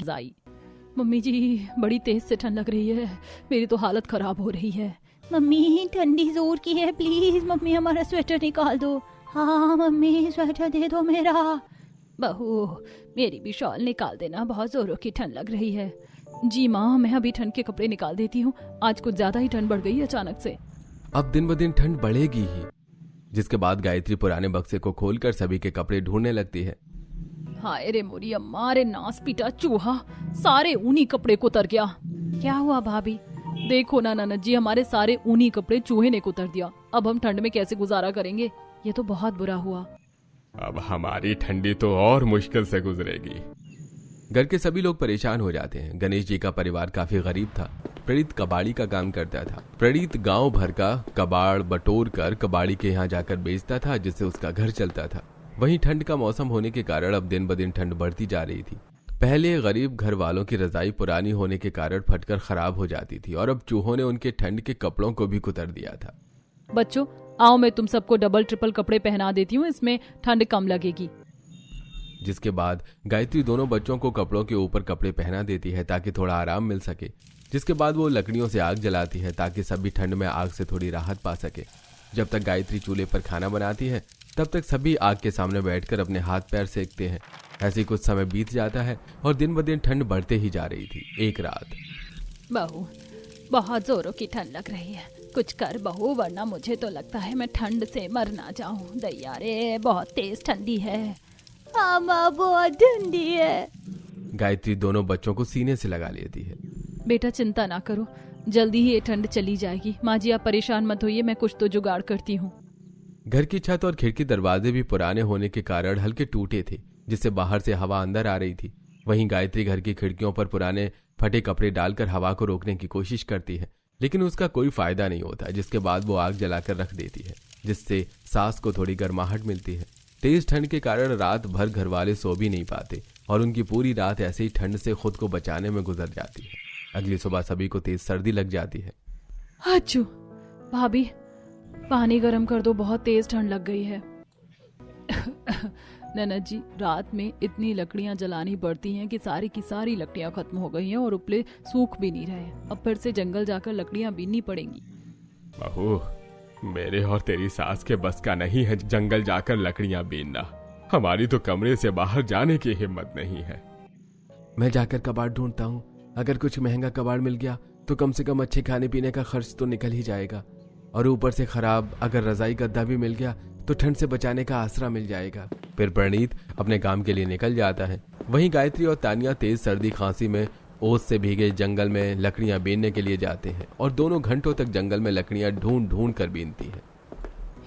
जाई। मम्मी जी बड़ी तेज से ठंड लग रही है, मेरी तो हालत खराब हो रही है। मम्मी ठंडी जोर की है, प्लीज मम्मी हमारा स्वेटर निकाल दो। हाँ मम्मी स्वेटर दे दो मेरा। बहू मेरी भी शॉल निकाल देना, बहुत जोरों की ठंड लग रही है। जी माँ मैं अभी ठंड के कपड़े निकाल देती हूँ, आज कुछ ज्यादा ही ठंड बढ़ गई अचानक से। अब दिन ब दिन ठंड बढ़ेगी ही। जिसके बाद गायत्री पुराने बक्से को खोलकर सभी के कपड़े ढूंढने लगती है। हाय रे मोरी अम्मा, रे नास पीटा चूहा, सारे ऊनी कपड़े कुतर गया। क्या हुआ भाभी? देखो ना ननद जी, हमारे सारे ऊनी कपड़े चूहे ने कुतर दिया। अब हम ठंड में कैसे गुजारा करेंगे? ये तो बहुत बुरा हुआ। अब हमारी ठंडी तो और मुश्किल से गुजरेगी। घर के सभी लोग परेशान हो जाते हैं। गणेश जी का परिवार काफी गरीब था। प्रणीत कबाड़ी का काम करता था। प्रणीत गांव भर का कबाड़ बटोर कर कबाड़ी के यहाँ जाकर बेचता था, जिससे उसका घर चलता था। वहीं ठंड का मौसम होने के कारण अब दिन ब दिन ठंड बढ़ती जा रही थी। पहले गरीब घर वालों की रजाई पुरानी होने के कारण फटकर खराब हो जाती थी और अब चूहों ने उनके ठंड के कपड़ों को भी कुतर दिया था। बच्चों आओ मैं तुम सबको डबल ट्रिपल कपड़े पहना देती हूँ, इसमें ठंड कम लगेगी। जिसके बाद गायत्री दोनों बच्चों को कपड़ों के ऊपर कपड़े पहना देती है ताकि थोड़ा आराम मिल सके। जिसके बाद वो लकड़ियों से आग जलाती है ताकि सभी ठंड में आग से थोड़ी राहत पा सके। जब तक गायत्री चूल्हे पर खाना बनाती है तब तक सभी आग के सामने बैठकर अपने हाथ पैर सेकते हैं। ऐसे कुछ समय बीत जाता है और दिन ब दिन ठंड बढ़ते ही जा रही थी। एक रात, बहू बहुत जोरों की ठंड लग रही है, कुछ कर बहू, वरना मुझे तो लगता है मैं ठंड से मर ना जाऊं। दैया रे बहुत तेज ठंडी है। माँ बहुत ठंडी है। गायत्री दोनों बच्चों को सीने से लगा लेती है। बेटा चिंता ना करो, जल्दी ही ये ठंड चली जाएगी। माँ जी आप परेशान मत होइए, मैं कुछ तो जुगाड़ करती हूँ। घर की छत और खिड़की दरवाजे भी पुराने होने के कारण हल्के टूटे थे, जिससे बाहर से हवा अंदर आ रही थी। वहीं गायत्री घर की खिड़कियों पर पुराने फटे कपड़े डालकर हवा को रोकने की कोशिश करती है, लेकिन उसका कोई फायदा नहीं होता। जिसके बाद वो आग जलाकर रख देती है, जिससे सांस को थोड़ी गर्माहट मिलती है। तेज ठंड के कारण रात भर घर वाले सो भी नहीं पाते और उनकी पूरी रात ऐसे ही ठंड से खुद को बचाने में गुजर जाती है। अगली सुबह सभी को तेज सर्दी लग जाती है। अच्छू भाभी पानी गर्म कर दो, बहुत तेज ठंड लग गई है। ननद जी रात में इतनी लकड़ियां जलानी पड़ती हैं कि सारी की सारी लकड़ियां खत्म हो गई हैं और उपले सूख भी नहीं रहे। अब फिर से जंगल जाकर लकड़ियां बीननी पड़ेंगी। बहू मेरे और तेरी सास के बस का नहीं है जंगल जाकर लकड़ियां बीनना। हमारी तो कमरे से बाहर जाने की हिम्मत नहीं है। मैं जाकर कबाड़ ढूंढता हूँ, अगर कुछ महंगा कबाड़ मिल गया तो कम से कम अच्छे खाने पीने का खर्च तो निकल ही जाएगा, और ऊपर से खराब अगर रजाई गद्दा भी मिल गया तो ठंड से बचाने का आसरा मिल जाएगा। फिर प्रणीत अपने काम के लिए निकल जाता है। वहीं गायत्री और तानिया तेज सर्दी खांसी में ओस से भीगे जंगल में लकड़ियां बीनने के लिए जाते हैं और दोनों घंटों तक जंगल में लकड़ियां ढूंढ ढूंढ कर बीनती हैं।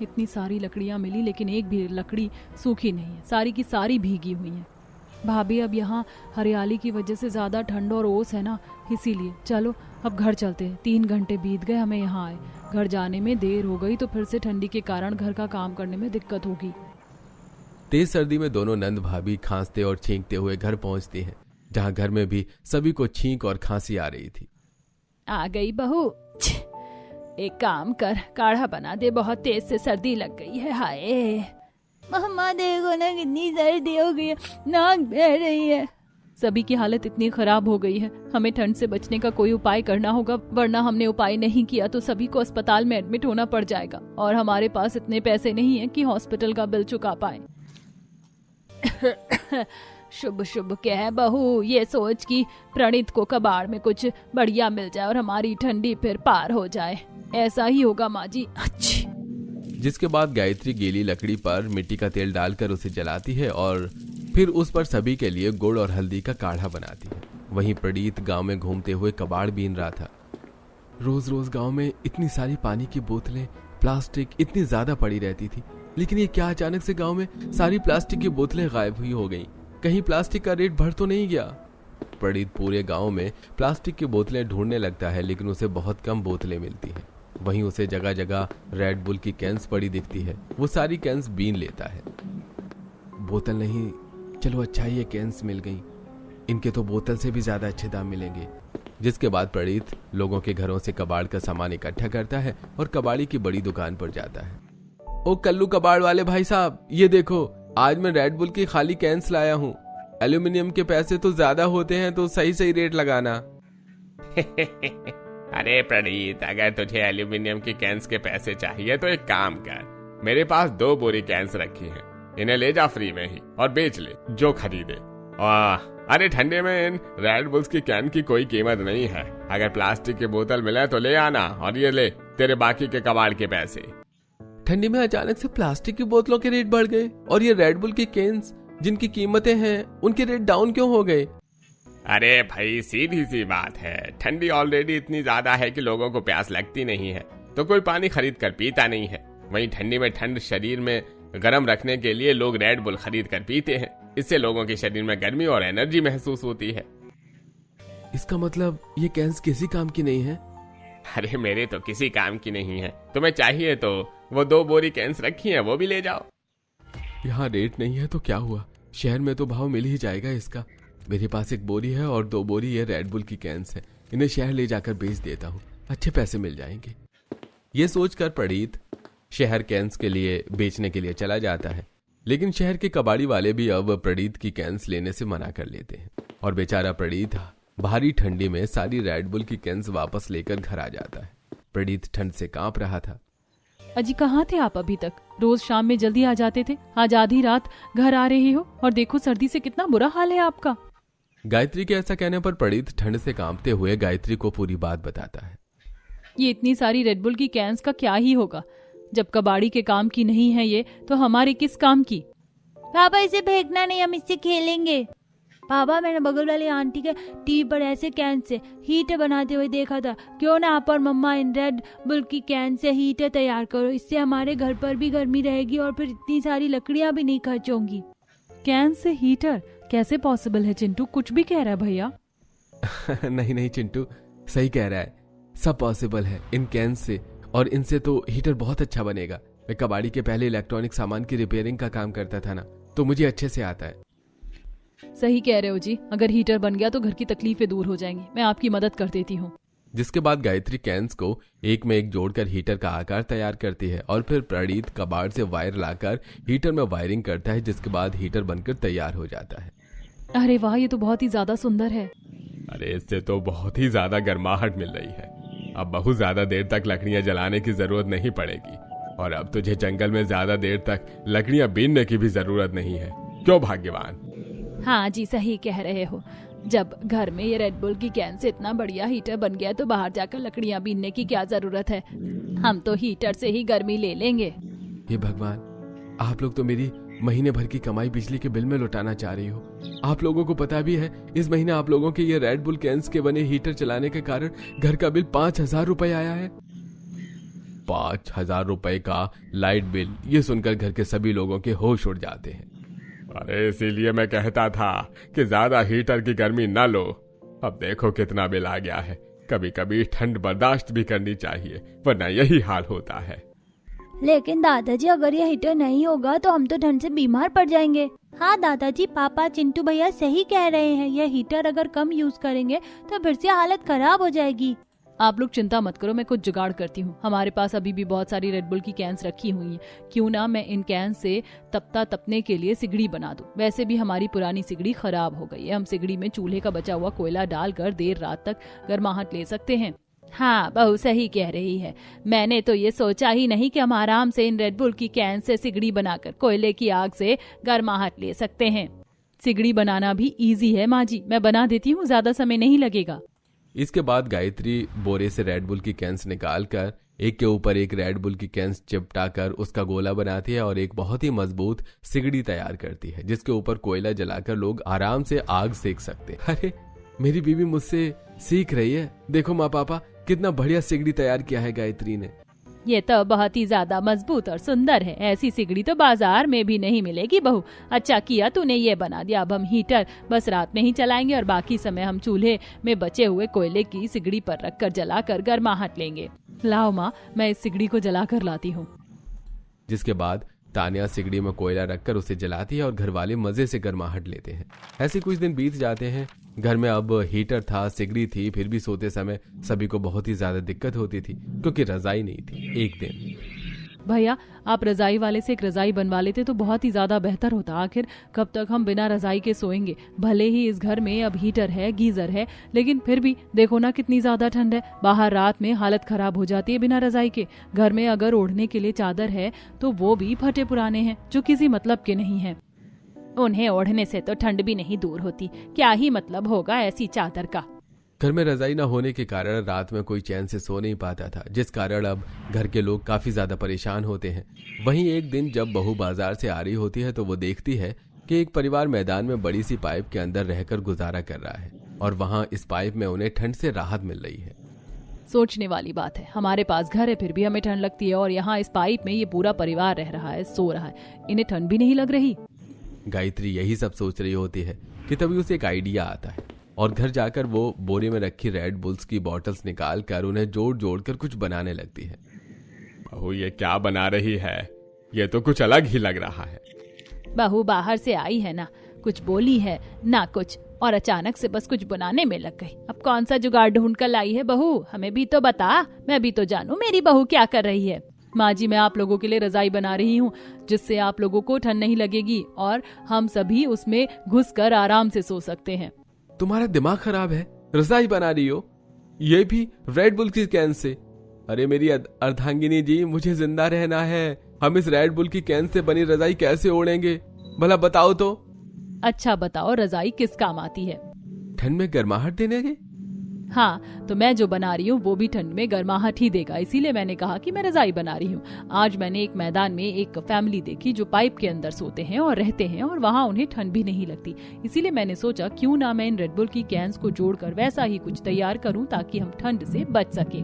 इतनी सारी लकड़ियां मिली लेकिन एक भी लकड़ी सूखी नहीं है, सारी की सारी भीगी हुई हैं। भाभी अब यहाँ हरियाली की वजह से ज्यादा ठंड और ओस है ना, इसीलिए चलो अब घर चलते हैं। 3 घंटे बीत गए हमें यहाँ आए, घर जाने में देर हो गई तो फिर से ठंडी के कारण घर का काम करने में दिक्कत होगी। तेज सर्दी में दोनों नंद भाभी खांसते और छींकते हुए घर पहुंचती हैं, जहां घर में भी सभी को छींक और खांसी आ रही थी। आ गई बहू, एक काम कर काढ़ा बना दे, बहुत तेज से सर्दी लग गई है। हाय मम्मा देखो ना कितनी सर्दी हो गई है, नाक बह रही है। सभी की हालत इतनी खराब हो गई है, हमें ठंड से बचने का कोई उपाय करना होगा, वरना हमने उपाय नहीं किया तो सभी को अस्पताल में एडमिट होना पड़ जाएगा और हमारे पास इतने पैसे नहीं है कि हॉस्पिटल का बिल चुका पाए। शुभ शुभ क्या है बहू, ये सोच कि प्रणीत को कबाड़ में कुछ बढ़िया मिल जाए और हमारी ठंडी फिर पार हो जाए, ऐसा ही होगा माँ जी। अच्छी। जिसके बाद गायत्री गीली लकड़ी पर मिट्टी का तेल डालकर उसे जलाती है और फिर उस पर सभी के लिए गुड़ और हल्दी का काढ़ा बनाती है। वहीं प्रणीत गांव में घूमते हुए कबाड़ बीन रहा था। रोज रोज गांव में इतनी सारी पानी की बोतलें, प्लास्टिक इतनी ज्यादा पड़ी रहती थी, लेकिन ये क्या अचानक से गांव में सारी प्लास्टिक की बोतलें गायब हुई हो गईं? कहीं प्लास्टिक का रेट बढ़ तो नहीं गया? प्रणीत पूरे गांव में प्लास्टिक की बोतलें ढूंढने लगता है, लेकिन उसे बहुत कम बोतलें मिलती हैं। वहीं उसे जगह जगह रेड बुल की कैंस पड़ी दिखती है, वो सारी कैंस बीन लेता है। बोतल नहीं, चलो अच्छा ही ये कैंस मिल गई, इनके तो बोतल से भी ज्यादा अच्छे दाम मिलेंगे। जिसके बाद प्रणीत लोगों के घरों से कबाड़ का सामान इकट्ठा करता है और कबाड़ी की बड़ी दुकान पर जाता है। ओ कल्लू कबाड़ वाले भाई साहब, ये देखो आज मैं रेड बुल की खाली कैंस लाया हूँ, एल्यूमिनियम के पैसे तो ज्यादा होते हैं, तो सही सही रेट लगाना। अरे प्रणीत, अगर तुझे एल्यूमिनियम की कैंस के पैसे चाहिए तो एक काम कर, मेरे पास 2 बोरी कैंस रखी हैं, इन्हें ले जा फ्री में ही और बेच ले जो खरीदे। अरे ठंडे में इन रेड बुल्स की कैन की कोई कीमत नहीं है। अगर प्लास्टिक की बोतल मिले तो ले आना, और ये ले तेरे बाकी के कबाड़ के पैसे। ठंडी में अचानक से प्लास्टिक की बोतलों के रेट बढ़ गए और ये रेड बुल की कैंस जिनकी कीमतें हैं उनके रेट डाउन क्यों हो गए? अरे भाई, सीधी सी बात है, ठंडी ऑलरेडी इतनी ज्यादा है कि लोगों को प्यास लगती नहीं है, तो कोई पानी खरीद कर पीता नहीं है। वहीं ठंडी में ठंड शरीर में गर्म रखने के लिए लोग रेड बुल खरीद कर पीते हैं। इससे लोगों के शरीर में गर्मी और एनर्जी महसूस होती है। इसका मतलब ये कैंस किसी काम की नहीं है? अरे मेरे तो किसी काम की नहीं है, तुम्हें चाहिए तो वो 2 बोरी कैंस रखी हैं, वो भी ले जाओ। यहाँ रेट नहीं है तो क्या हुआ, शहर में तो भाव मिल ही जाएगा इसका। मेरे पास 1 बोरी है और 2 बोरी ये रेड बुल की कैंस है, इन्हें शहर ले जाकर बेच देता हूँ, अच्छे पैसे मिल जाएंगे। ये सोचकर प्रणीत शहर कैंस के लिए बेचने के लिए चला जाता है, लेकिन शहर के कबाड़ी वाले भी अब प्रणीत की कैंस लेने से मना कर लेते हैं और बेचारा प्रणीत भारी ठंडी में सारी रेड बुल की कैंस वापस लेकर घर आ जाता है। प्रणीत ठंड से कांप रहा था। अजी कहाँ थे आप अभी तक? रोज शाम में जल्दी आ जाते थे, आज आधी रात घर आ रहे हो और देखो सर्दी से कितना बुरा हाल है आपका। गायत्री के ऐसा कहने पर प्रणीत ठंड से कांपते हुए गायत्री को पूरी बात बताता है। ये इतनी सारी रेड बुल की कैंस का क्या ही होगा, जब कबाड़ी के काम की नहीं है ये तो हमारे किस काम की? पापा इसे फेंकना नहीं, हम इससे खेलेंगे। पापा मैंने बगल वाली आंटी के टीवी पर ऐसे कैन से हीटर बनाते हुए देखा था, क्यों ना आप और मम्मा इन रेड बुल की कैन से हीटर तैयार करो, इससे हमारे घर पर भी गर्मी रहेगी और फिर इतनी सारी लकड़ियां भी नहीं खर्च होंगी। कैन से हीटर कैसे पॉसिबल है चिंटू? कुछ भी कह रहा है भैया। नहीं नहीं चिंटू, सही कह रहा है, सब पॉसिबल है इन कैन से, और इनसे तो हीटर बहुत अच्छा बनेगा। मैं कबाड़ी के पहले इलेक्ट्रॉनिक सामान की रिपेयरिंग का काम करता था ना, तो मुझे अच्छे से आता है। सही कह रहे हो जी, अगर हीटर बन गया तो घर की तकलीफें दूर हो जाएंगी, मैं आपकी मदद कर देती हूँ। जिसके बाद गायत्री कैंस को एक में एक जोड़कर हीटर का आकार तैयार करती है और फिर प्रणीत कबाड़ से वायर लाकर हीटर में वायरिंग करता है, जिसके बाद हीटर बनकर तैयार हो जाता है। अरे वाह, ये तो बहुत ही ज्यादा सुंदर है। अरे इससे तो बहुत ही ज्यादा गर्माहट मिल रही है। अब बहुत ज्यादा देर तक लकड़ियां जलाने की जरूरत नहीं पड़ेगी, और अब तुझे जंगल में ज्यादा देर तक लकड़ियां बीनने की भी जरूरत नहीं है। क्यों भाग्यवान? हाँ जी, सही कह रहे हो। जब घर में ये रेड बुल की कैन से इतना बढ़िया हीटर बन गया तो बाहर जाकर लकड़ियां बीनने की क्या जरूरत है, हम तो हीटर से ही गर्मी ले लेंगे। हे भगवान, आप लोग तो मेरी महीने भर की कमाई बिजली के बिल में लौटाना चाह रही हो। आप लोगों को पता भी है इस महीने आप लोगों के ये रेड बुल कैंस के बने हीटर चलाने के कारण घर का बिल 5,000 रुपए आया है। 5,000 रुपए का लाइट बिल, ये सुनकर घर के सभी लोगों के होश उड़ जाते हैं। अरे इसीलिए मैं कहता था कि ज्यादा हीटर की गर्मी न लो। अब देखो कितना बिल आ गया है। कभी कभी ठंड बर्दाश्त भी करनी चाहिए, वरना यही हाल होता है। लेकिन दादाजी, अगर ये हीटर नहीं होगा तो हम तो ठंड से बीमार पड़ जाएंगे। हाँ दादाजी, पापा चिंटू भैया सही कह रहे हैं, यह हीटर अगर कम यूज करेंगे तो फिर से हालत खराब हो जाएगी। आप लोग चिंता मत करो, मैं कुछ जुगाड़ करती हूँ। हमारे पास अभी भी बहुत सारी रेड बुल की कैंस रखी हुई हैं, क्यों ना मैं इन कैन से तपने के लिए सिगड़ी बना दूं। वैसे भी हमारी पुरानी सिगड़ी खराब हो गई है, हम सिगड़ी में चूल्हे का बचा हुआ कोयला डालकर देर रात तक गर्माहट ले सकते हैं। हाँ, बहू सही कह रही है, मैंने तो ये सोचा ही नहीं कि हम आराम से इन रेड बुल की कैन से सिगड़ी बनाकर कोयले की आग से गर्माहट ले सकते हैं। सिगड़ी बनाना भी इजी है माँ जी, मैं बना देती हूँ, ज्यादा समय नहीं लगेगा। इसके बाद गायत्री बोरे से रेड बुल की कैंस निकालकर एक के ऊपर एक रेड बुल की कैंस चिपटाकर उसका गोला बनाती है और एक बहुत ही मजबूत सिगड़ी तैयार करती है, जिसके ऊपर कोयला जलाकर लोग आराम से आग सेक सकते हैं। अरे मेरी बीवी मुझसे सीख रही है, देखो माँ पापा कितना बढ़िया सिगड़ी तैयार किया है गायत्री ने। ये तो बहुत ही ज्यादा मजबूत और सुंदर है, ऐसी सिगड़ी तो बाजार में भी नहीं मिलेगी बहू। अच्छा किया तूने ये बना दिया, अब हम हीटर बस रात में ही चलाएंगे और बाकी समय हम चूल्हे में बचे हुए कोयले की सिगड़ी पर रखकर जलाकर गर्माहट लेंगे। लाओ माँ, मैं इस सिगड़ी को जलाकर लाती हूँ। जिसके बाद तानिया सिगड़ी में कोयला रखकर उसे जलाती है और घर वाले मजे से गर्माहट लेते हैं। ऐसे कुछ दिन बीत जाते हैं। घर में अब हीटर था, सिगड़ी थी, फिर भी सोते समय सभी को बहुत ही ज्यादा दिक्कत होती थी क्योंकि रजाई नहीं थी। एक दिन भैया आप रजाई वाले से एक रजाई बनवा लेते तो बहुत ही ज्यादा बेहतर होता। आखिर कब तक हम बिना रजाई के सोएंगे। भले ही इस घर में अब हीटर है, गीजर है, लेकिन फिर भी देखो ना कितनी ज्यादा ठंड है। बाहर रात में हालत खराब हो जाती है बिना रजाई के। घर में अगर ओढ़ने के लिए चादर है तो वो भी फटे पुराने हैं जो किसी मतलब के नहीं है। उन्हें ओढ़ने से तो ठंड भी नहीं दूर होती, क्या ही मतलब होगा ऐसी चादर का। घर में रजाई न होने के कारण रात में कोई चैन से सो नहीं पाता था, जिस कारण अब घर के लोग काफी ज्यादा परेशान होते हैं। वहीं एक दिन जब बहू बाजार से आ रही होती है तो वो देखती है कि एक परिवार मैदान में बड़ी सी पाइप के अंदर रहकर गुजारा कर रहा है और वहां इस पाइप में उन्हें ठंड से राहत मिल रही है। सोचने वाली बात है, हमारे पास घर है फिर भी हमें ठंड लगती है और यहाँ इस पाइप में ये पूरा परिवार रह रहा है, सो रहा है, इन्हें ठंड भी नहीं लग रही। गायत्री यही सब सोच रही होती है कि तभी उसे एक आइडिया आता है और घर जाकर वो बोरे में रखी रेड बुल्स की बॉटल्स निकाल कर उन्हें जोड़ जोड़ कर कुछ बनाने लगती है। बहू ये क्या बना रही है, ये तो कुछ अलग ही लग रहा है। बहू बाहर से आई है ना, कुछ बोली है ना कुछ, और अचानक से बस कुछ बनाने में लग गई। अब कौन सा जुगाड़ ढूंढ कर लाई है बहू, हमें भी तो बता, मैं भी तो जानूं मेरी बहू क्या कर रही है। माँ जी मैं आप लोगों के लिए रजाई बना रही हूँ जिससे आप लोगों को ठंड नहीं लगेगी और हम सभी उसमें घुसकर आराम से सो सकते हैं। तुम्हारा दिमाग खराब है, रजाई बना रही हो, ये भी रेड बुल की कैन से। अरे मेरी अर्धांगिनी जी, मुझे जिंदा रहना है, हम इस रेड बुल की कैन से बनी रजाई कैसे ओढ़ेंगे, भला बताओ तो। अच्छा बताओ, रजाई किस काम आती है? ठंड में गर्माहट देने के। हाँ, तो मैं जो बना रही हूँ वो भी ठंड में गर्माहट ही देगा, इसीलिए मैंने कहा कि मैं रजाई बना रही हूँ। आज मैंने एक मैदान में एक फैमिली देखी जो पाइप के अंदर सोते हैं और रहते हैं और वहाँ उन्हें ठंड भी नहीं लगती, इसीलिए मैंने सोचा क्यों ना मैं इन रेड बुल की कैंस को जोड़कर वैसा ही कुछ तैयार करूँ ताकि हम ठंड से बच सके।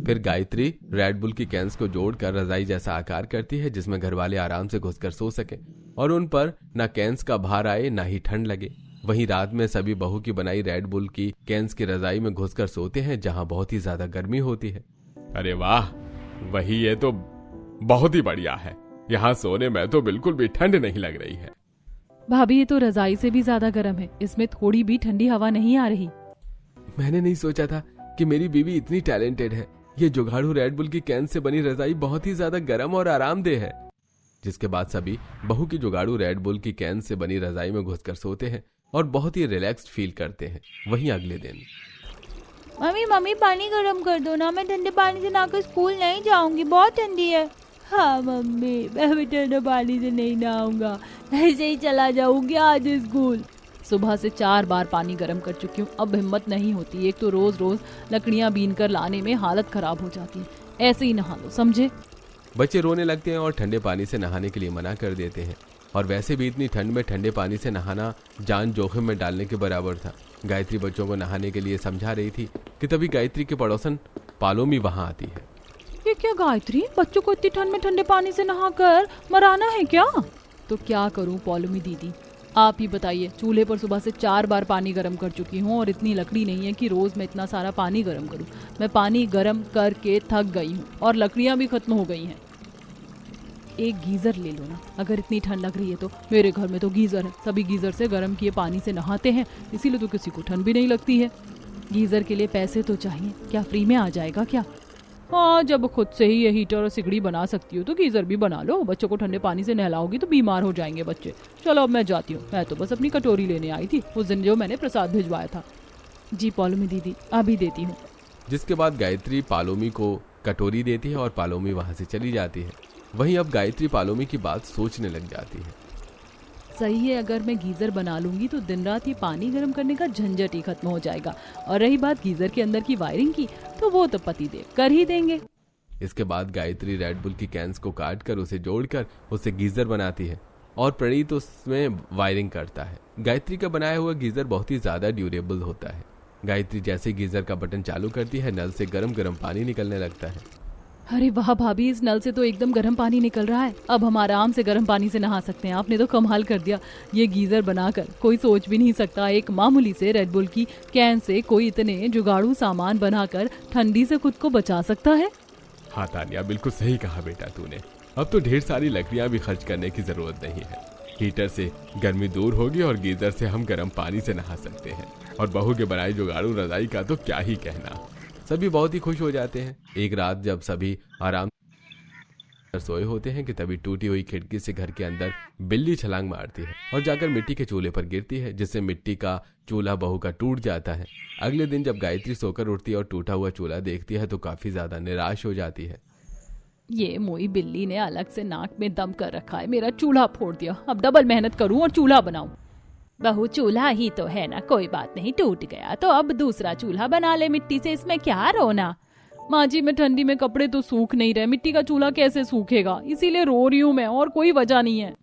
फिर गायत्री रेड बुल की कैंस को जोड़कर रजाई जैसा आकार करती है जिसमें घर वाले आराम से घुसकर सो सके और उन पर न कैंस का भार आए न ही ठंड लगे। वहीं रात में सभी बहू की बनाई रेड बुल की कैंस की रजाई में घुसकर सोते हैं जहां बहुत ही ज्यादा गर्मी होती है। अरे वाह, वही, ये तो बहुत ही बढ़िया है, यहाँ सोने में तो बिल्कुल भी ठंड नहीं लग रही है। भाभी ये तो रजाई से भी ज्यादा गर्म है, इसमें थोड़ी भी ठंडी हवा नहीं आ रही। मैंने नहीं सोचा था कि मेरी बीवी इतनी टैलेंटेड है। ये जुगाड़ू रेड बुल की कैन से बनी रजाई बहुत ही ज्यादा गर्म और आरामदेह है। जिसके बाद सभी बहू की जुगाड़ू रेड बुल की कैन से बनी रजाई में घुसकर सोते हैं और बहुत ही रिलैक्स्ड फील करते हैं। वहीं अगले दिन मम्मी पानी गर्म कर दो ना, मैं ठंडे पानी से नहाकर स्कूल नहीं जाऊंगी, बहुत ठंडी है। हाँ मम्मी, मैं भी ठंडे पानी से नहीं नहाऊंगा, ऐसे ही चला जाऊंगी आज स्कूल। सुबह से 4 बार पानी गर्म कर चुकी हूँ, अब हिम्मत नहीं होती। एक तो रोज रोज लकड़ियाँ बीन कर लाने में हालत खराब हो जाती है, ऐसे ही नहा लो, समझे। बच्चे रोने लगते हैं और ठंडे पानी से नहाने के लिए मना कर देते हैं और वैसे भी इतनी ठंड में ठंडे पानी से नहाना जान जोखिम में डालने के बराबर था। गायत्री बच्चों को नहाने के लिए समझा रही थी कि तभी गायत्री के पड़ोसन पालोमी वहां आती है। ये क्या गायत्री, बच्चों को इतनी ठंड में ठंडे पानी से नहाकर मराना है क्या? तो क्या करूं पालोमी दीदी, आप ही बताइए। चूल्हे पर सुबह से 4 बार पानी गर्म कर चुकी हूँ और इतनी लकड़ी नहीं है कि रोज मैं इतना सारा पानी गर्म करूँ। मैं पानी गर्म करके थक गई हूँ और लकड़ियाँ भी खत्म हो गई हैं। एक गीजर ले लो ना, अगर इतनी ठंड लग रही है तो। मेरे घर में तो गीजर है, सभी गीजर से गर्म किए पानी से नहाते हैं, इसीलिए तो किसी को ठंड भी नहीं लगती है। गीजर के लिए पैसे तो चाहिए, क्या फ्री में आ जाएगा क्या? हाँ, जब खुद से ही ये हीटर और सिगड़ी बना सकती हो तो गीजर भी बना लो। बच्चों को ठंडे पानी से नहलाओगी तो बीमार हो जाएंगे बच्चे। चलो अब मैं जाती हूँ, मैं तो बस अपनी कटोरी लेने आई थी उस दिन जो मैंने प्रसाद भिजवाया था। जी पालोमी दीदी, अभी देती हूँ। जिसके बाद गायत्री पालोमी को कटोरी देती है और पालोमी वहां से चली जाती है। वहीं अब गायत्री पालोमी की बात सोचने लग जाती है। सही है, अगर मैं गीजर बना लूंगी तो दिन रात ये पानी गर्म करने का झंझट ही खत्म हो जाएगा। और रही बात गीजर के अंदर की वायरिंग की, तो वो तो पतिदेव कर ही देंगे। इसके बाद गायत्री रेड बुल की कैंस को काट कर उसे जोड़कर उसे गीजर बनाती है और प्रणीत उसमें वायरिंग करता है। गायत्री का बनाया हुआ गीजर बहुत ही ज्यादा ड्यूरेबल होता है। गायत्री जैसे गीजर का बटन चालू करती है, नल से गरम गरम पानी निकलने लगता है। अरे वाह भाभी, इस नल से तो एकदम गर्म पानी निकल रहा है। अब हम आराम से गर्म पानी से नहा सकते हैं। आपने तो कमाल कर दिया। ये गीजर बनाकर कोई सोच भी नहीं सकता एक मामूली से रेड बुल की कैन से कोई इतने जुगाड़ू सामान बनाकर ठंडी से खुद को बचा सकता है। हाँ तानिया, बिल्कुल सही कहा बेटा तूने। अब तो ढेर सारी लकड़ियाँ भी खर्च करने की जरूरत नहीं है। हीटर से गर्मी दूर होगी और गीजर से हम गर्म पानी से नहा सकते हैं। और बहू के बनाई जुगाड़ू रजाई का तो क्या ही कहना। सभी बहुत ही खुश हो जाते हैं। एक रात जब सभी आराम सोए होते हैं कि तभी टूटी हुई खिड़की से घर के अंदर बिल्ली छलांग मारती है और जाकर मिट्टी के चूल्हे पर गिरती है, जिससे मिट्टी का चूल्हा बहू का टूट जाता है। अगले दिन जब गायत्री सोकर उठती है और टूटा हुआ चूल्हा देखती है तो काफी ज्यादा निराश हो जाती है। ये मोई बिल्ली ने अलग से नाक में दम कर रखा है, मेरा चूल्हा फोड़ दिया। अब डबल मेहनत करूं और चूल्हा बनाऊं। बहू चूल्हा ही तो है ना, कोई बात नहीं, टूट गया तो अब दूसरा चूल्हा बना ले मिट्टी से, इसमें क्या रोना। माँ जी मैं ठंडी में कपड़े तो सूख नहीं रहे, मिट्टी का चूल्हा कैसे सूखेगा, इसीलिए रो रही हूँ मैं, और कोई वजह नहीं है।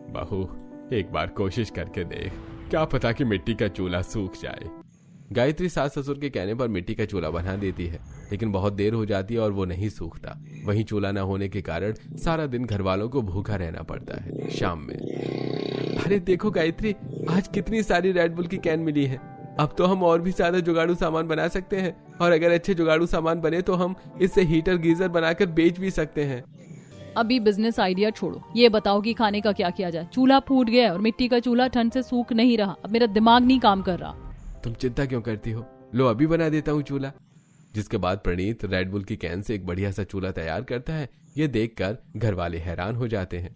बहू एक बार कोशिश करके देख, क्या पता कि मिट्टी का चूल्हा सूख जाए। गायत्री सास ससुर के कहने पर मिट्टी का चूल्हा बना देती है, लेकिन बहुत देर हो जाती है और वो नहीं सूखता। वहीं चूल्हा न होने के कारण सारा दिन घर वालों को भूखा रहना पड़ता है। शाम में, अरे देखो गायत्री, आज कितनी सारी रेड बुल की कैन मिली है। अब तो हम और भी ज्यादा जुगाड़ू सामान बना सकते हैं, और अगर अच्छे जुगाड़ू सामान बने तो हम इससे हीटर गीजर बनाकर बेच भी सकते हैं। अभी बिजनेस आइडिया छोड़ो, ये बताओ कि खाने का क्या किया जाए। चूल्हा फूट गया और मिट्टी का चूल्हा ठंड से सूख नहीं रहा, अब मेरा दिमाग नहीं काम कर रहा। तुम चिंता क्यों करती हो, लो अभी बना देता हूँ चूल्हा। जिसके बाद प्रणीत रेड बुल की कैन से एक बढ़िया सा चूल्हा तैयार करता है। ये देखकर घर वाले हैरान हो जाते हैं।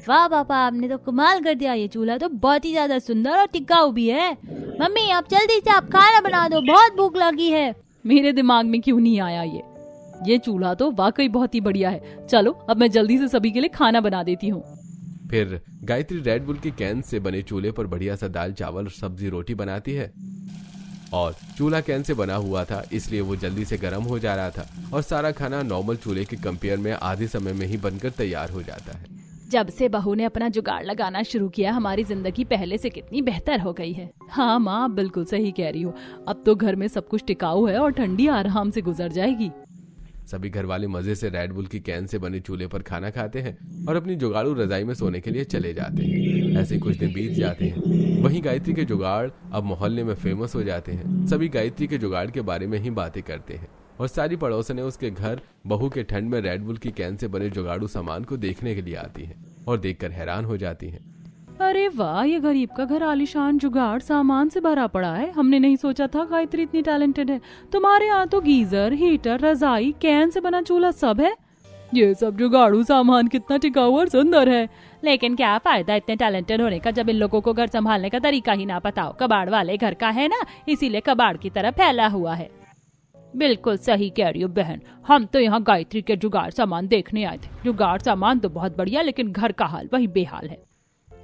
वाह पापा, आपने तो कमाल कर दिया, ये चूल्हा तो बहुत ही ज्यादा सुंदर और टिकाऊ भी है। मम्मी आप जल्दी से आप खाना बना दो, बहुत भूख लगी है। मेरे दिमाग में क्यों नहीं आया ये चूल्हा तो वाकई बहुत ही बढ़िया है। चलो अब मैं जल्दी से सभी के लिए खाना बना देती हूँ। फिर गायत्री रेड बुल की कैन से बने चूल्हे पर बढ़िया सा दाल चावल सब्जी रोटी बनाती है, और चूल्हा कैन से बना हुआ था इसलिए वो जल्दी से गर्म हो जा रहा था, और सारा खाना नॉर्मल चूल्हे के कंपेयर में आधे समय में ही बनकर तैयार हो जाता है। जब से बहू ने अपना जुगाड़ लगाना शुरू किया, हमारी जिंदगी पहले से कितनी बेहतर हो गई है। हाँ माँ, बिल्कुल सही कह रही हो। अब तो घर में सब कुछ टिकाऊ है और ठंडी आराम से गुजर जाएगी। सभी घर वाले मजे से रेड बुल की कैन से बने चूल्हे पर खाना खाते हैं और अपनी जुगाड़ू रजाई में सोने के लिए चले जाते हैं। ऐसे कुछ दिन बीत जाते हैं। वहीं गायत्री के जुगाड़ अब मोहल्ले में फेमस हो जाते हैं। सभी गायत्री के जुगाड़ के बारे में ही बातें करते हैं, और सारी पड़ोसनें उसके घर बहू के ठंड में रेड बुल की कैन से बने जुगाड़ू सामान को देखने के लिए आती हैं और देखकर हैरान हो जाती हैं। अरे वाह, ये गरीब का घर आलीशान जुगाड़ सामान से भरा पड़ा है। हमने नहीं सोचा था गायत्री इतनी टैलेंटेड है। तुम्हारे यहाँ तो गीजर, हीटर, रजाई, कैन से बना चूल्हा सब है। ये सब जुगाड़ू सामान कितना टिकाऊ और सुंदर है। लेकिन क्या फायदा इतने टैलेंटेड होने का जब इन लोगों को घर संभालने का तरीका ही ना पता हो। कबाड़ वाले घर का है ना, इसीलिए कबाड़ की तरह फैला हुआ है। बिल्कुल सही कह रही हो बहन, हम तो यहाँ गायत्री के जुगाड़ सामान देखने आए थे। जुगाड़ सामान तो बहुत बढ़िया, लेकिन घर का हाल वही बेहाल है।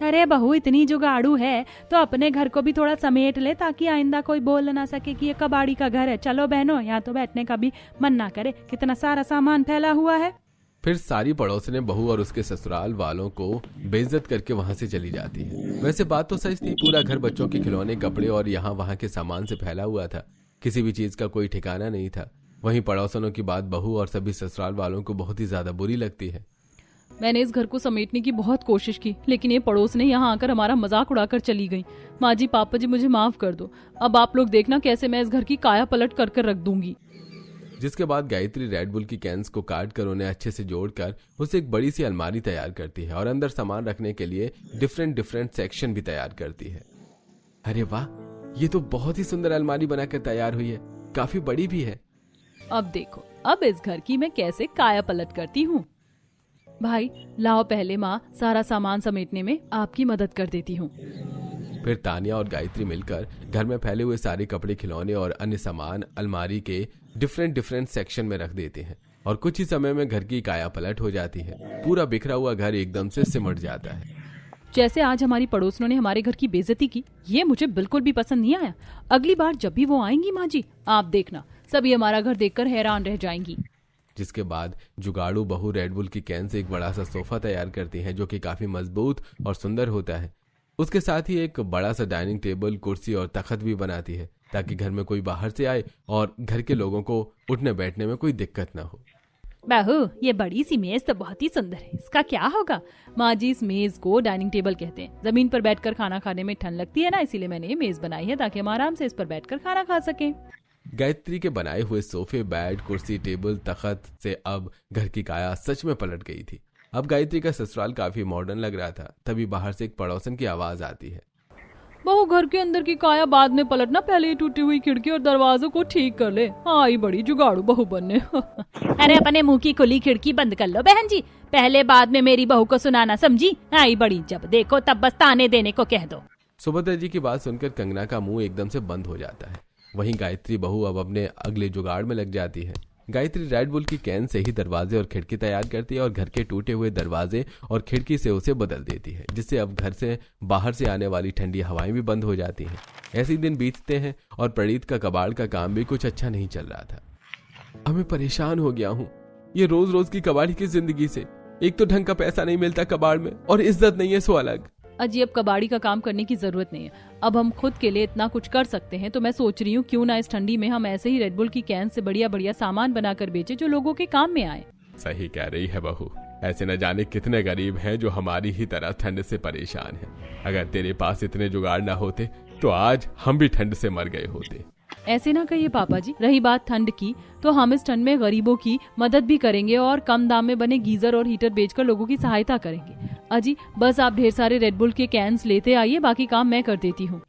अरे बहू, इतनी जुगाड़ू है तो अपने घर को भी थोड़ा समेट ले, ताकि आइंदा कोई बोल ना सके कि ये कबाड़ी का घर है। चलो बहनों, यहाँ तो बैठने का भी मन ना करे, कितना सारा सामान फैला हुआ है। फिर सारी पड़ोसनें बहू और उसके ससुराल वालों को बेइज्जत करके वहां से चली जाती है। वैसे बात तो सच थी, पूरा घर बच्चों के खिलौने, कपड़े और यहाँ वहाँ के सामान से फैला हुआ था। किसी भी चीज का कोई ठिकाना नहीं था। वहीं पड़ोसनों की बात बहू और सभी ससुराल वालों को बहुत ही ज्यादा बुरी लगती है। मैंने इस घर को समेटने की बहुत कोशिश की, लेकिन ये पड़ोस ने यहाँ आकर हमारा मजाक उड़ाकर चली गई। माँ जी, पापा जी, मुझे माफ कर दो। अब आप लोग देखना कैसे मैं इस घर की काया पलट कर रख दूंगी। जिसके बाद गायत्री रेड बुल की कैंस को काट कर उन्हें अच्छे से जोड़कर उसे एक बड़ी सी अलमारी तैयार करती है और अंदर सामान रखने के लिए डिफरेंट सेक्शन भी तैयार करती है। अरे वाह, ये तो बहुत ही सुंदर अलमारी बनाकर तैयार हुई है, काफी बड़ी भी है। अब देखो, अब इस घर की मैं कैसे काया पलट करती हूँ। भाई लाओ, पहले माँ सारा सामान समेटने में आपकी मदद कर देती हूँ। फिर तानिया और गायत्री मिलकर घर में फैले हुए सारे कपड़े, खिलौने और अन्य सामान अलमारी के डिफरेंट सेक्शन में रख देते हैं और कुछ ही समय में घर की काया पलट हो जाती है। पूरा बिखरा हुआ घर एकदम से सिमट जाता है। जैसे आज हमारी पड़ोसनों ने हमारे घर की बेइज्जती की, ये मुझे बिल्कुल भी पसंद नहीं आया। अगली बार जब भी वो आएंगी माँ जी, आप देखना सभी हमारा घर देखकर हैरान रह जाएंगी। जिसके बाद जुगाड़ू बहू रेड बुल की कैन से एक बड़ा सा सोफा तैयार करती है जो कि काफी मजबूत और सुंदर होता है। उसके साथ ही एक बड़ा सा डाइनिंग टेबल, कुर्सी और तख्त भी बनाती है ताकि घर में कोई बाहर से आए और घर के लोगों को उठने बैठने में कोई दिक्कत ना हो। बहू, ये बड़ी सी मेज तो बहुत ही सुंदर है, इसका क्या होगा? माँ जी, इस मेज को डाइनिंग टेबल कहते हैं। जमीन पर बैठकर खाना खाने में ठंड लगती है ना, इसीलिए मैंने ये मेज बनाई है ताकि हम आराम से इस पर बैठकर खाना खा सकें। गायत्री के बनाए हुए सोफे, बेड, कुर्सी, टेबल, तख्त से अब घर की काया सच में पलट गई थी। अब गायत्री का ससुराल काफी मॉडर्न लग रहा था। तभी बाहर से एक पड़ोसन की आवाज आती है। बहू घर के अंदर की काया बाद में पलटना, पहले ही टूटी हुई खिड़की और दरवाजों को ठीक कर ले। आई बड़ी जुगाड़ू बहू बनने। अरे अपने मुंह की खुली खिड़की बंद कर लो बहन जी, पहले बाद में मेरी बहू को सुनाना, समझी? आई बड़ी, जब देखो तब बस ताने देने को कह दो। सुभद्रा जी की बात सुनकर कंगना का मुंह एकदम से बंद हो जाता है। वहीं गायत्री बहू अब अपने अगले जुगाड़ में लग जाती है। गायत्री रेड बुल की कैन से ही दरवाजे और खिड़की तैयार करती है और घर के टूटे हुए दरवाजे और खिड़की से उसे बदल देती है, जिससे अब घर से बाहर से आने वाली ठंडी हवाएं भी बंद हो जाती हैं। ऐसे दिन बीतते हैं और प्रणीत का कबाड़ का काम भी कुछ अच्छा नहीं चल रहा था। अब मैं परेशान हो गया हूँ ये रोज रोज की कबाड़ी की जिंदगी से। एक तो ढंग का पैसा नहीं मिलता कबाड़ में, और इज्जत नहीं है सो अलग। अजी अब कबाड़ी का काम करने की जरूरत नहीं है, अब हम खुद के लिए इतना कुछ कर सकते हैं। तो मैं सोच रही हूँ क्यों ना इस ठंडी में हम ऐसे ही रेड बुल की कैन से बढ़िया बढ़िया सामान बनाकर बेचे जो लोगों के काम में आए। सही कह रही है बहू, ऐसे न जाने कितने गरीब हैं जो हमारी ही तरह ठंड से परेशान हैं। अगर तेरे पास इतने जुगाड़ ना होते तो आज हम भी ठंड से मर गए होते। ऐसे ना कहिए पापा जी। रही बात ठंड की, तो हम इस ठंड में गरीबों की मदद भी करेंगे और कम दाम में बने गीजर और हीटर बेचकर लोगों की सहायता करेंगे। अजी बस आप ढेर सारे रेड बुल के कैंस लेते आइए, बाकी काम मैं कर देती हूँ।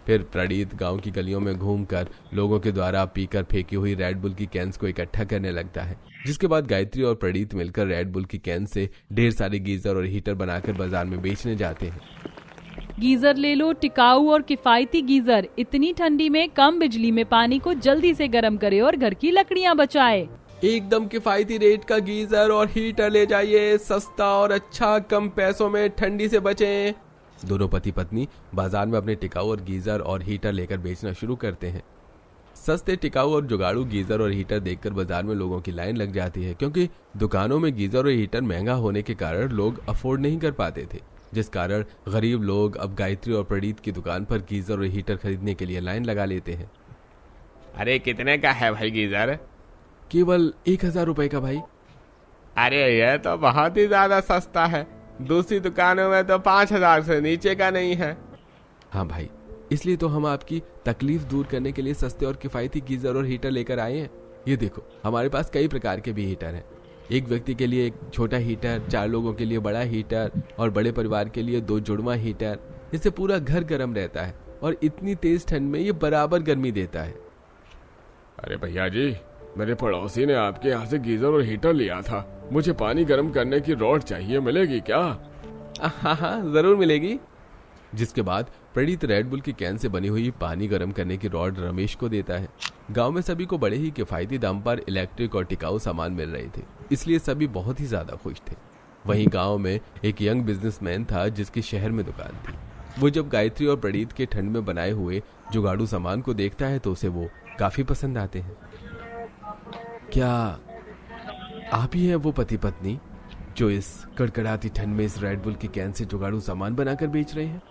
फिर प्रणीत गांव की गलियों में घूमकर लोगों के द्वारा पीकर फेंकी हुई रेड बुल की कैंस को इकट्ठा करने लगता है, जिसके बाद गायत्री और प्रणीत मिलकर रेड बुल की कैन से ढेर सारे गीजर और हीटर बनाकर बाजार में बेचने जाते हैं। गीजर ले लो, टिकाऊ और किफायती गीजर, इतनी ठंडी में कम बिजली में पानी को जल्दी से गर्म करे और घर की लकड़ियाँ बचाए। एकदम किफायती रेट का गीजर और हीटर ले जाइए, सस्ता और अच्छा, कम पैसों में ठंडी से बचें। दोनों पति पत्नी बाजार में अपने टिकाऊ और गीजर और हीटर लेकर बेचना शुरू करते हैं। सस्ते, टिकाऊ और जुगाड़ू गीजर और हीटर देखकर बाजार में लोगों की लाइन लग जाती है, क्योंकि दुकानों में गीजर और हीटर महंगा होने के कारण लोग अफोर्ड नहीं कर पाते थे, जिस कारण गरीब लोग अब गायत्री और प्रणीत की दुकान पर गीजर और हीटर खरीदने के लिए लाइन लगा लेते हैं। अरे कितने का है भाई गीजर? केवल 1000 रुपए का भाई। अरे ये तो बहुत ही ज्यादा सस्ता है, दूसरी दुकानों में तो 5000 से नीचे का नहीं है। हाँ भाई, इसलिए तो हम आपकी तकलीफ दूर करने के लिए सस्ते और किफायती गीजर और हीटर लेकर आए हैं। ये देखो, हमारे पास कई प्रकार के भी हीटर हैं। एक व्यक्ति के लिए एक छोटा हीटर, 4 लोगों के लिए बड़ा हीटर और बड़े परिवार के लिए 2 जुड़वा हीटर। इससे पूरा घर गर्म रहता है और इतनी तेज ठंड में ये बराबर गर्मी देता है। अरे भैया जी, मेरे पड़ोसी ने आपके यहाँ से गीजर और हीटर लिया था, मुझे पानी गर्म करने की रॉड चाहिए, मिलेगी क्या? हाँ, जरूर मिलेगी। जिसके बाद प्रणीत रेड बुल की कैन से बनी हुई पानी गर्म करने की रॉड रमेश को देता है। गांव में सभी को बड़े ही किफायती दाम पर इलेक्ट्रिक और टिकाऊ सामान मिल रहे थे, इसलिए सभी बहुत ही ज्यादा खुश थे। वहीं गांव में एक यंग बिजनेसमैन था जिसकी शहर में दुकान थी। वो जब गायत्री और प्रणीत के ठंड में बनाए हुए जुगाड़ू सामान को देखता है तो उसे वो काफी पसंद आते हैं। क्या आप ही हैं वो पति पत्नी जो इस कड़कड़ाती ठंड में इस रेड बुल की कैन से जुगाड़ू सामान बनाकर बेच रहे हैं?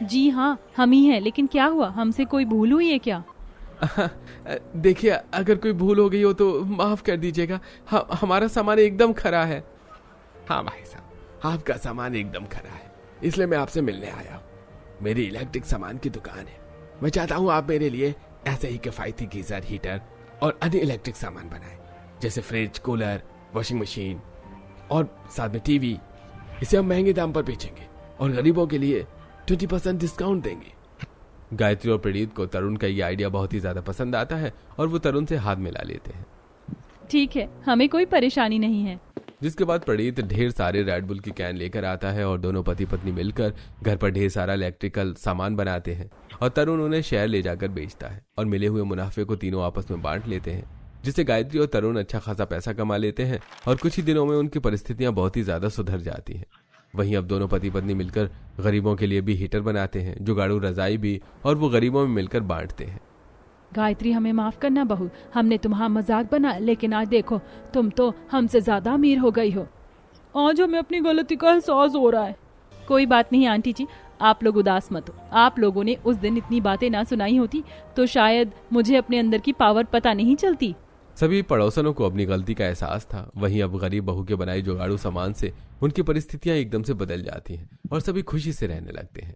जी हाँ, हम ही हैं, लेकिन क्या हुआ, हमसे कोई भूल हुई है क्या? देखिए, अगर कोई भूल हो गई हो तो माफ कर दीजिएगा। हमारा सामान एकदम खरा है। हाँ भाई साहब, आपका सामान एकदम खरा है, इसलिए मैं आपसे मिलने आया हूँ। मेरी इलेक्ट्रिक सामान की दुकान है, मैं चाहता हूँ आप मेरे लिए ऐसे ही किफायती गीजर, हीटर और अन्य इलेक्ट्रिक सामान बनाएं, जैसे फ्रिज, कूलर, वॉशिंग मशीन और साथ में टीवी। इसे हम महंगे दाम पर बेचेंगे और गरीबों के लिए 20% डिस्काउंट देंगे। गायत्री और प्रणीत को तरुण का ये आइडिया बहुत ही ज्यादा पसंद आता है और वो तरुण से हाथ मिला लेते हैं। ठीक है, हमें कोई परेशानी नहीं है। जिसके बाद प्रणीत ढेर सारे रेड बुल की कैन लेकर आता है और दोनों पति पत्नी मिलकर घर पर ढेर सारा इलेक्ट्रिकल सामान बनाते हैं और तरुण उन्हें शहर ले जाकर बेचता है और मिले हुए मुनाफे को तीनों आपस में बांट लेते हैं, जिससे गायत्री और तरुण अच्छा खासा पैसा कमा लेते हैं और कुछ ही दिनों में उनकी परिस्थितियां बहुत ही ज्यादा सुधर जाती हैं। वहीं अब दोनों पति पत्नी मिलकर गरीबों के लिए भी हीटर बनाते हैं, जुगाड़ू रजाई भी, और वो गरीबों में मिलकर बांटते हैं। गायत्री, हमें माफ करना बहू, हमने तुम्हारा मजाक बनाया, लेकिन आज देखो तुम तो हमसे ज्यादा अमीर हो गई हो। आज हमें अपनी गलती का एहसास हो रहा है। कोई बात नहीं आंटी जी, आप लोग उदास मत हो। आप लोगों ने उस दिन इतनी बातें ना सुनाई होती तो शायद मुझे अपने अंदर की पावर पता नहीं चलती। सभी पड़ोसनों को अपनी गलती का एहसास था। वहीं अब गरीब बहू के बनाए जुगाड़ू सामान से उनकी परिस्थितियां एकदम से बदल जाती हैं और सभी खुशी से रहने लगते हैं।